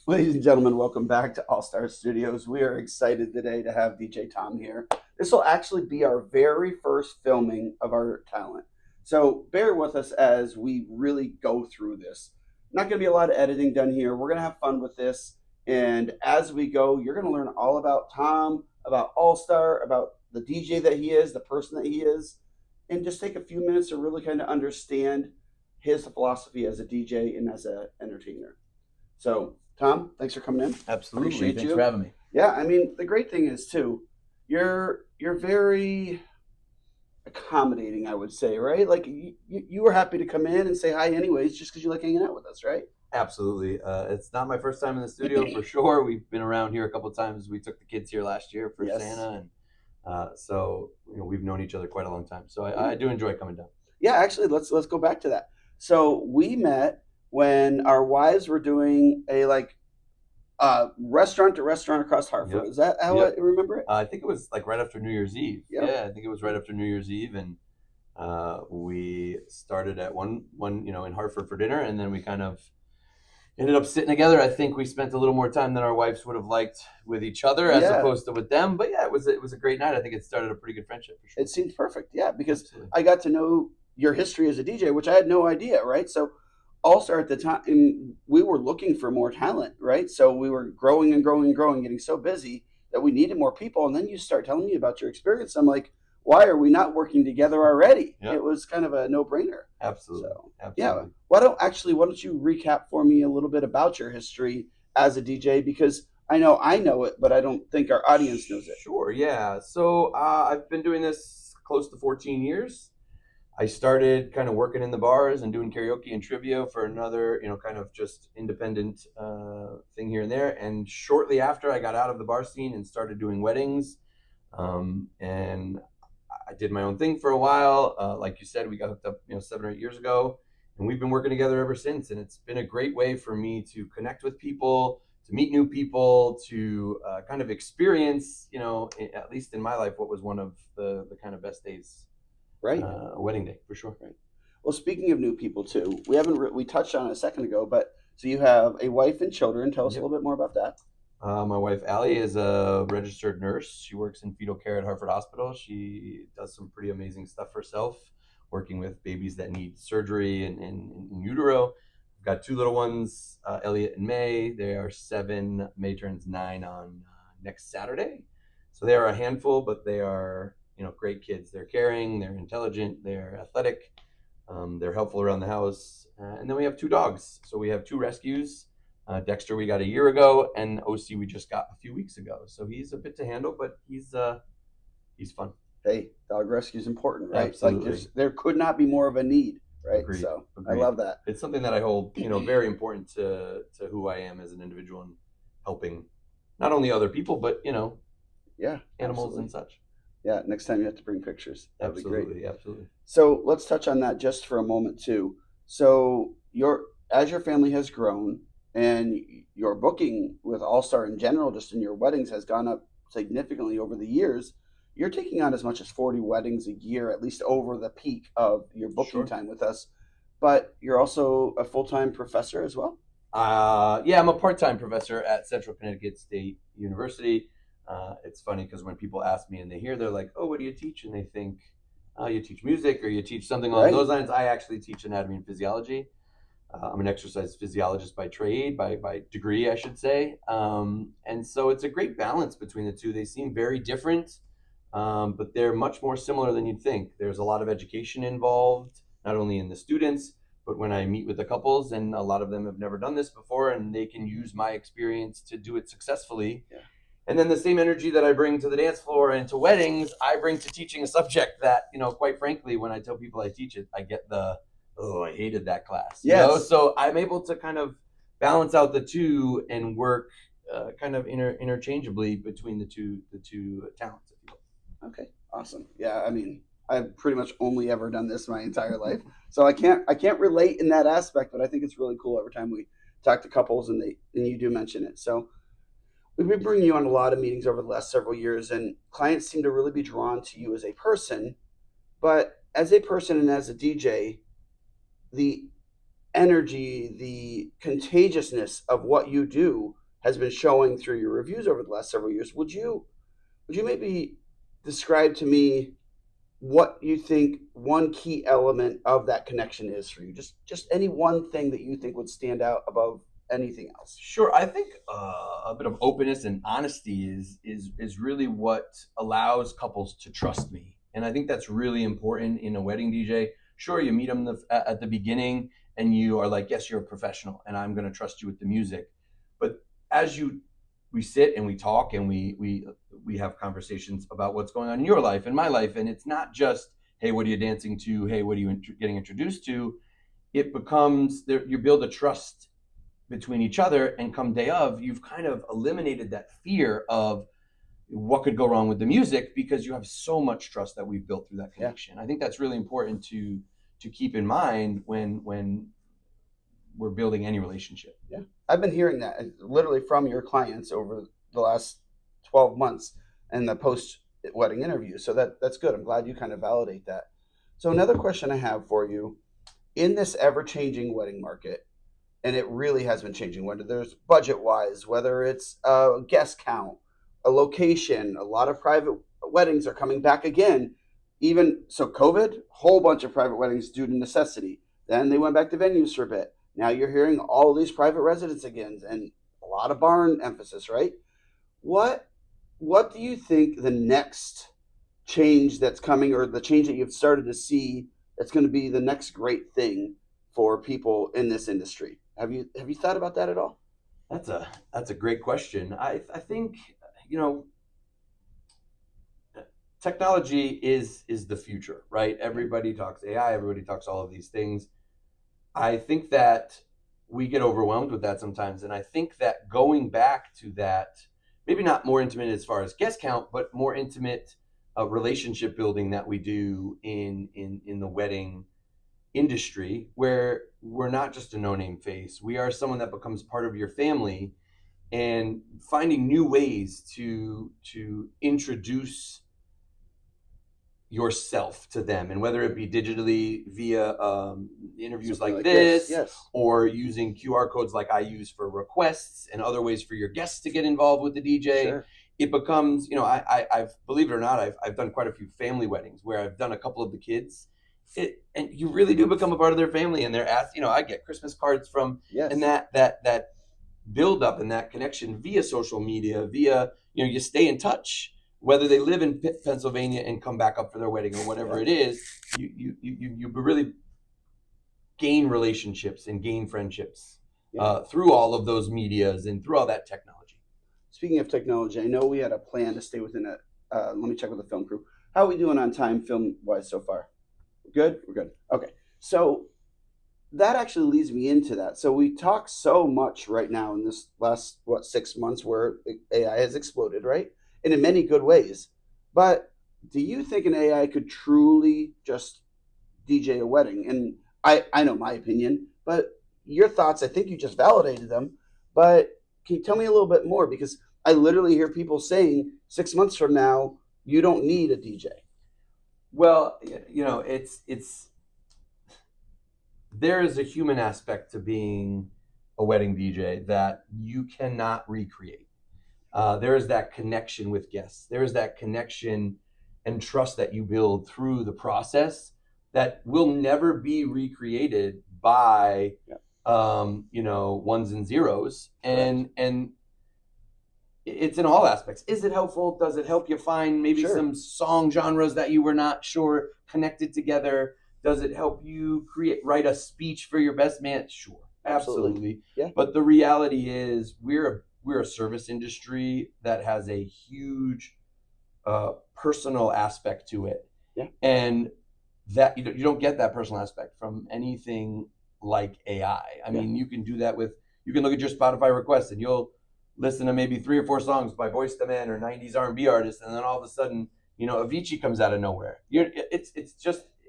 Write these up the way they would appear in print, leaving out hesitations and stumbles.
Ladies and gentlemen, welcome back to AllStar Studios. We are excited today to have DJ Tom here. This will actually be our very first filming of our talent. So bear with us as we really go through this. Not going to be a lot of editing done here. We're going to have fun with this. And as we go, you're going to learn all about Tom, about AllStar, about the DJ that he is, the person that he is, and just take a few minutes to really kind of understand his philosophy as a DJ and as an entertainer. So, Tom, thanks for coming in. Absolutely. Appreciate Thanks you. for having me. Yeah, I mean, the great thing is too, you're very accommodating, I would say, right? Like you were happy to come in and say hi anyways, just because you like hanging out with us, right? Absolutely. It's not my first time in the studio for sure. We've been around here a couple of times. We took the kids here last year for Yes. Santa, and so we've known each other quite a long time. So I do enjoy coming down. Yeah, actually, let's go back to that. So we met when our wives were doing a restaurant to restaurant across Hartford. Yep. Is that how Yep. I remember it? I think it was like right after New Year's Eve. Yep. Yeah, I think it was right after New Year's Eve, and we started at one in Hartford for dinner, and then we kind of ended up sitting together. I think we spent a little more time than our wives would have liked with each other as Yeah. opposed to with them. But yeah, it was a great night. I think it started a pretty good friendship for sure. It seemed perfect, yeah, because Absolutely. I got to know your history as a DJ, which I had no idea, right? So AllStar at the time, we were looking for more talent, right? So we were growing and growing and growing, getting so busy that we needed more people. And then you start telling me about your experience. I'm like, why are we not working together already? Yep. It was kind of a no-brainer. Absolutely. So Absolutely. yeah, why don't you recap for me a little bit about your history as a DJ? Because I know it, but I don't think our audience knows it. Sure. Yeah. So I've been doing this close to 14 years. I started kind of working in the bars and doing karaoke and trivia for another, kind of just independent thing here and there. And shortly after, I got out of the bar scene and started doing weddings. And I did my own thing for a while. Like you said, we got hooked up, 7 or 8 years ago, and we've been working together ever since. And it's been a great way for me to connect with people, to meet new people, to kind of experience, at least in my life, what was one of the kind of best days. Right. Wedding day for sure. Right. Well, speaking of new people too, we touched on it a second ago, but so you have a wife and children. Tell us a Yep. little bit more about that. My wife Allie is a registered nurse. She works in fetal care at Hartford Hospital. She does some pretty amazing stuff herself, working with babies that need surgery and in utero. I've got two little ones, Elliot and May. They are 7. May turns 9 on next Saturday. So they are a handful, but they are great kids. They're caring, they're intelligent, they're athletic, they're helpful around the house. And then we have 2 dogs. So we have 2 rescues. Dexter we got a year ago, and OC we just got a few weeks ago. So he's a bit to handle, but he's fun. Hey, dog rescue is important, right? Absolutely. Like there could not be more of a need, right? Agreed. So Agreed. I love that. It's something that I hold, very important to who I am as an individual and helping not only other people, but Yeah, animals absolutely. and such. Yeah, next time you have to bring pictures. That'd be great. Absolutely, absolutely. So let's touch on that just for a moment too. So as your family has grown and your booking with AllStar in general, just in your weddings, has gone up significantly over the years. You're taking on as much as 40 weddings a year, at least over the peak of your booking Sure. time with us. But you're also a full-time professor as well. Yeah, I'm a part-time professor at Central Connecticut State University. It's funny because when people ask me and they hear, they're like, "Oh, what do you teach?" And they think, "Oh, you teach music or you teach something along Right. those lines." I actually teach anatomy and physiology. I'm an exercise physiologist by trade, by degree, I should say. And so it's a great balance between the two. They seem very different, but they're much more similar than you'd think. There's a lot of education involved, not only in the students, but when I meet with the couples, and a lot of them have never done this before, and they can use my experience to do it successfully. Yeah. And then the same energy that I bring to the dance floor and to weddings, I bring to teaching a subject that, quite frankly, when I tell people I teach it, I get oh, I hated that class. Yes. So I'm able to kind of balance out the two and work kind of interchangeably between the two talents, if you will. Okay, awesome. Yeah, I mean, I've pretty much only ever done this my entire life, so I can't relate in that aspect. But I think it's really cool every time we talk to couples and you do mention it. So we've been bringing you on a lot of meetings over the last several years, and clients seem to really be drawn to you as a person. But as a person and as a DJ, the energy, the contagiousness of what you do has been showing through your reviews over the last several years. Would you maybe describe to me what you think one key element of that connection is for you? Just any one thing that you think would stand out above anything else. Sure, I think a bit of openness and honesty is really what allows couples to trust me, and I think that's really important in a wedding DJ. Sure, you meet them at the beginning, and you are like, "Yes, you're a professional, and I'm going to trust you with the music." But as we sit and we talk and we have conversations about what's going on in your life and my life, and it's not just, "Hey, what are you dancing to? Hey, what are you getting introduced to?" It becomes there. You build a trust between each other, and come day of, you've kind of eliminated that fear of what could go wrong with the music because you have so much trust that we've built through that connection. Yeah. I think that's really important to keep in mind when we're building any relationship. Yeah, I've been hearing that literally from your clients over the last 12 months and the post wedding interview. So that's good. I'm glad you kind of validate that. So another question I have for you, in this ever changing wedding market, and it really has been changing, whether there's budget wise, whether it's a guest count, a location, a lot of private weddings are coming back again. Even so, COVID, whole bunch of private weddings due to necessity. Then they went back to venues for a bit. Now you're hearing all these private residence again, and a lot of barn emphasis, right? What do you think the next change that's coming, or the change that you've started to see that's going to be the next great thing for people in this industry? Have you thought about that at all? That's a great question. I think, technology is the future, right? Everybody talks AI, everybody talks all of these things. I think that we get overwhelmed with that sometimes, and I think that going back to that, maybe not more intimate as far as guest count, but more intimate relationship building that we do in the wedding industry, where we're not just a no-name face, we are someone that becomes part of your family, and finding new ways to introduce yourself to them, and whether it be digitally via interviews like this, yes, or using QR codes like I use for requests, and other ways for your guests to get involved with the DJ. Sure. It becomes, I've believe it or not, I've done quite a few family weddings where I've done a couple of the kids. And you really do become a part of their family, and they're asked, I get Christmas cards from, yes, and that build up and that connection via social media, via, you stay in touch, whether they live in Pennsylvania and come back up for their wedding or whatever it is, you really gain relationships and gain friendships through all of those medias and through all that technology. Speaking of technology, I know we had a plan to stay within it. Let me check with the film crew. How are we doing on time film wise so far? Good? We're good. Okay. So that actually leads me into that. So we talk so much right now in this last, 6 months where AI has exploded, right? And in many good ways. But do you think an AI could truly just DJ a wedding? And I know my opinion, but your thoughts, I think you just validated them. But can you tell me a little bit more? Because I literally hear people saying 6 months from now, you don't need a DJ. Well, it's there is a human aspect to being a wedding DJ that you cannot recreate. There is that connection with guests. There is that connection and trust that you build through the process that will never be recreated by, ones and zeros. And it's in all aspects. Is it helpful? Does it help you find maybe some song genres that you were not sure connected together? Does it help you write a speech for your best man? Sure, absolutely. Yeah. But the reality is we're a service industry that has a huge personal aspect to it. Yeah. And that you don't get that personal aspect from anything like AI. I mean, you can do that you can look at your Spotify requests and you'll listen to maybe 3 or 4 songs by Boyz II Men or 90s R&B artists, and then all of a sudden, Avicii comes out of nowhere.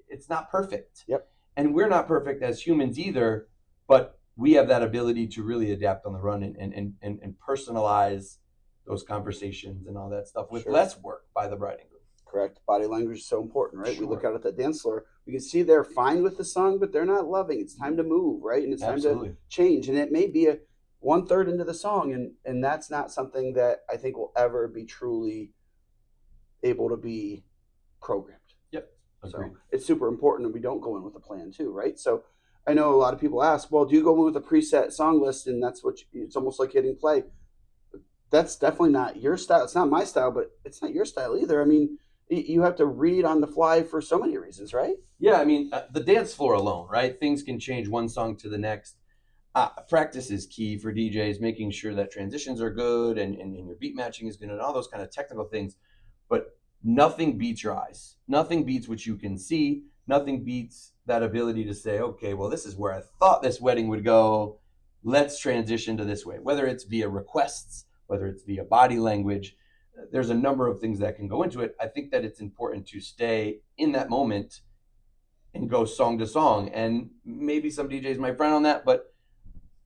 It's not perfect. Yep. And we're not perfect as humans either, but we have that ability to really adapt on the run and personalize those conversations and all that stuff with less work by the bride and groom. correct? Body language is so important, right? We Sure. look out at the dance floor, we can see they're fine with the song, but they're not loving. It's time to move, right? And it's time to Absolutely. change. And it may be a 1/3 into the song, and that's not something that I think will ever be truly able to be programmed. Yep. Agreed. So it's super important, and we don't go in with a plan too, right? So I know a lot of people ask, well, do you go in with a preset song list, and that's what it's almost like hitting play? That's definitely not your style. It's not my style, but it's not your style either. I mean, you have to read on the fly for so many reasons, right? Yeah, I mean, the dance floor alone, right? Things can change one song to the next. Practice is key for DJs, making sure that transitions are good and your beat matching is good and all those kind of technical things. But nothing beats your eyes. Nothing beats what you can see. Nothing beats that ability to say, okay, well, this is where I thought this wedding would go. Let's transition to this way, whether it's via requests, whether it's via body language. There's a number of things that can go into it. I think that it's important to stay in that moment and go song to song. And maybe some DJs might frown on that, but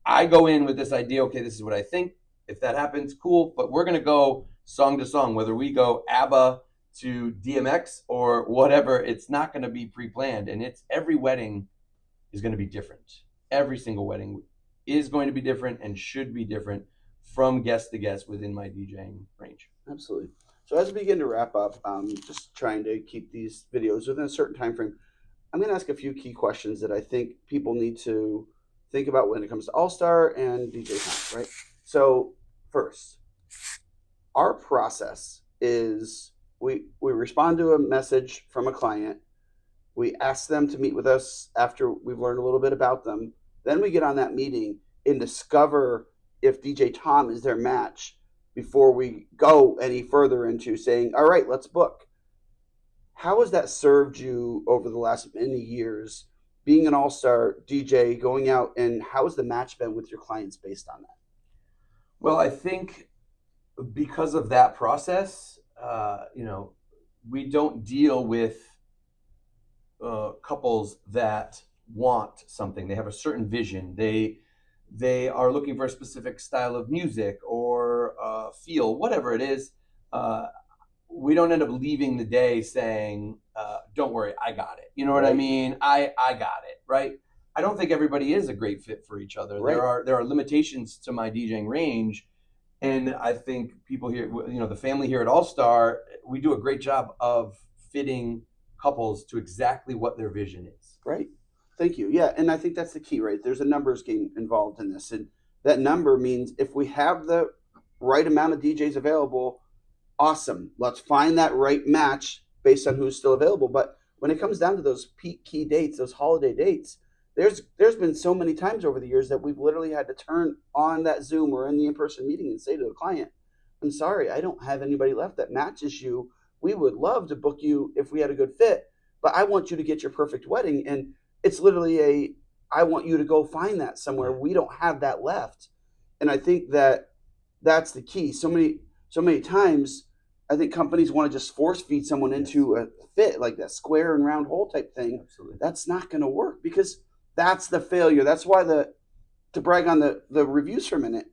I go in with this idea, okay, this is what I think. If that happens, cool. But we're going to go song to song, whether we go ABBA to DMX or whatever. It's not going to be pre-planned. And it's every wedding is going to be different. Every single wedding is going to be different and should be different from guest to guest within my DJing range. Absolutely. So as we begin to wrap up, just trying to keep these videos within a certain time frame, I'm going to ask a few key questions that I think people need to think about when it comes to AllStar and DJ Time, right? So first, our process is we respond to a message from a client. We ask them to meet with us after we've learned a little bit about them. Then we get on that meeting and discover if DJ Tom is their match before we go any further into saying, all right, let's book. How has that served you over the last many years, being an all-star DJ, going out, and how has the match been with your clients based on that? Well, I think because of that process, we don't deal with couples that want something. They have a certain vision. They are looking for a specific style of music or feel, whatever it is. We don't end up leaving the day saying, don't worry, I got it. You know what I mean? I got it, right? I don't think everybody is a great fit for each other. Right. There are limitations to my DJing range. And I think people here, the family here at AllStar, we do a great job of fitting couples to exactly what their vision is. Right. Thank you. Yeah, and I think that's the key, right? There's a numbers game involved in this. And that number means if we have the right amount of DJs available, awesome. Let's find that right match based on who's still available. But when it comes down to those peak key dates, those holiday dates, there's been so many times over the years that we've literally had to turn on that Zoom or in the in-person meeting and say to the client, I'm sorry, I don't have anybody left that matches you. We would love to book you if we had a good fit, but I want you to get your perfect wedding. And it's literally I want you to go find that somewhere. We don't have that left. And I think that that's the key. So many times, I think companies want to just force feed someone into a fit, like that square and round hole type thing. Absolutely. That's not going to work because that's the failure. That's why to brag on the reviews for a minute,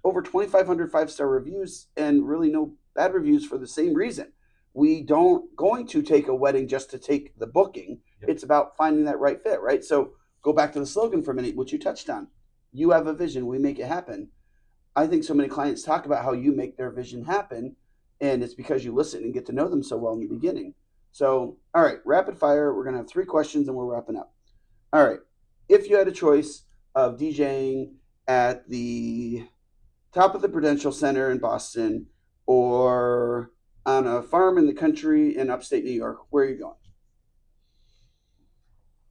over 2,500 5-star reviews and really no bad reviews for the same reason. We don't going to take a wedding just to take the booking. Yep. It's about finding that right fit, right? So go back to the slogan for a minute, which you touched on. You have a vision, we make it happen. I think so many clients talk about how you make their vision happen, and it's because you listen and get to know them so well in the beginning. So, all right, rapid fire. We're going to have 3 questions and we're wrapping up. All right. If you had a choice of DJing at the top of the Prudential Center in Boston or on a farm in the country in upstate New York, where are you going?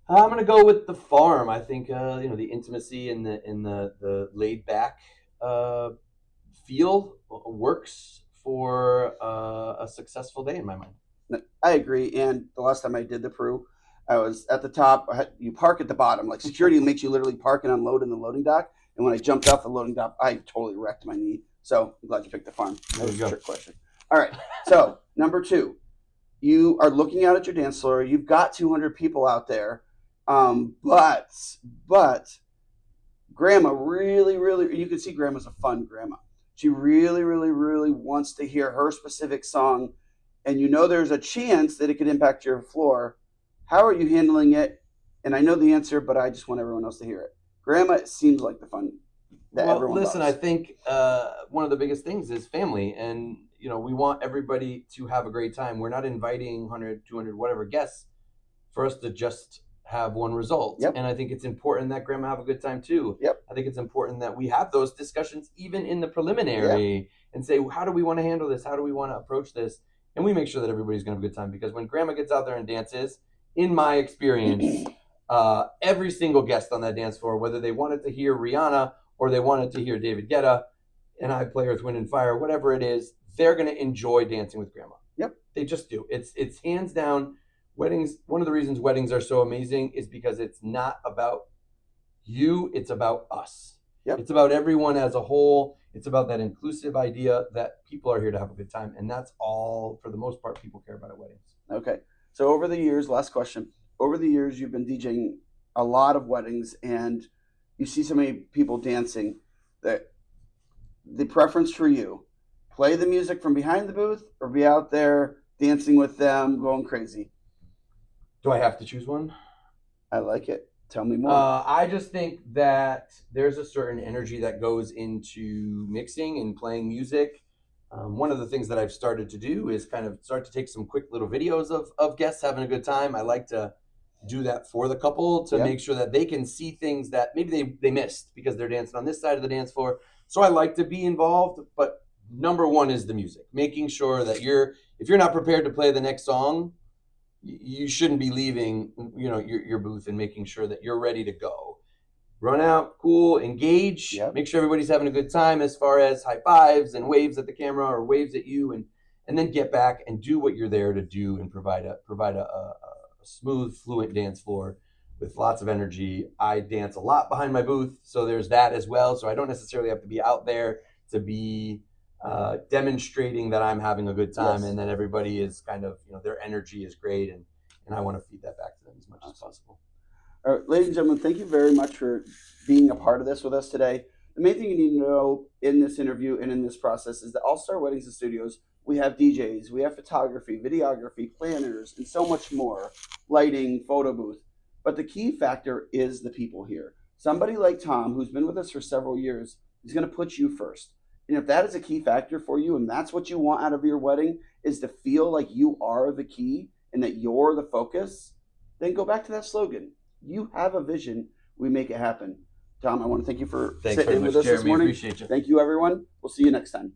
I'm going to go with the farm. I think the intimacy and the laid back feel works for a successful day in my mind. I agree. And the last time I did the Peru, I was at the top. You park at the bottom. Like security makes you literally park and unload in the loading dock. And when I jumped off the loading dock, I totally wrecked my knee. So I'm glad you picked the farm. That was a trick question. All right. So number 2, you are looking out at your dance floor. You've got 200 people out there. But grandma really, you can see grandma's a fun grandma. She really wants to hear her specific song. and you know there's a chance that it could impact your floor, how are you handling it? And I know the answer, but I just want everyone else to hear it. Grandma seems like the fun that Well, everyone listen, loves. I think one of the biggest things is family. And, we want everybody to have a great time. We're not inviting 100, 200, whatever guests for us to just have one result. Yep. And I think it's important that grandma have a good time too. Yep. I think it's important that we have those discussions even in the preliminary and say, how do we want to handle this? How do we want to approach this? And we make sure that everybody's going to have a good time, because when grandma gets out there and dances, in my experience, every single guest on that dance floor, whether they wanted to hear Rihanna or they wanted to hear David Guetta and I Play Earth, Wind and Fire, whatever it is, they're going to enjoy dancing with grandma. Yep. They just do. It's hands down. Weddings, one of the reasons weddings are so amazing is because it's not about you, it's about us. Yep. It's about everyone as a whole. It's about that inclusive idea that people are here to have a good time. And that's all, for the most part, people care about at weddings. Okay. So over the years, last question, over the years, you've been DJing a lot of weddings, and you see so many people dancing that the preference for you, play the music from behind the booth or be out there dancing with them, going crazy? Do I have to choose one? I like it. Tell me more. I just think that there's a certain energy that goes into mixing and playing music. One of the things that I've started to do is kind of start to take some quick little videos of guests having a good time. I like to do that for the couple to make sure that they can see things that maybe they missed because they're dancing on this side of the dance floor. So I like to be involved, but number one is the music. Making sure that if you're not prepared to play the next song, you shouldn't be leaving, your booth, and making sure that you're ready to go. Run out, cool, engage, make sure everybody's having a good time as far as high fives and waves at the camera or waves at you, and then get back and do what you're there to do and provide a smooth, fluent dance floor with lots of energy. I dance a lot behind my booth, so there's that as well. So I don't necessarily have to be out there to be demonstrating that I'm having a good time, and that everybody is kind of, their energy is great, and I want to feed that back to them as much as possible. All right, ladies and gentlemen, thank you very much for being a part of this with us today. The main thing you need to know in this interview and in this process is that AllStar Weddings and Studios, we have DJs, we have photography, videography, planners, and so much more, lighting, photo booth. But the key factor is the people here. Somebody like Tom, who's been with us for several years, is going to put you first. And if that is a key factor for you, and that's what you want out of your wedding, is to feel like you are the key and that you're the focus, then go back to that slogan. You have a vision, we make it happen. Tom, I want to thank you for sitting with us this morning. We appreciate you. Thank you, everyone. We'll see you next time.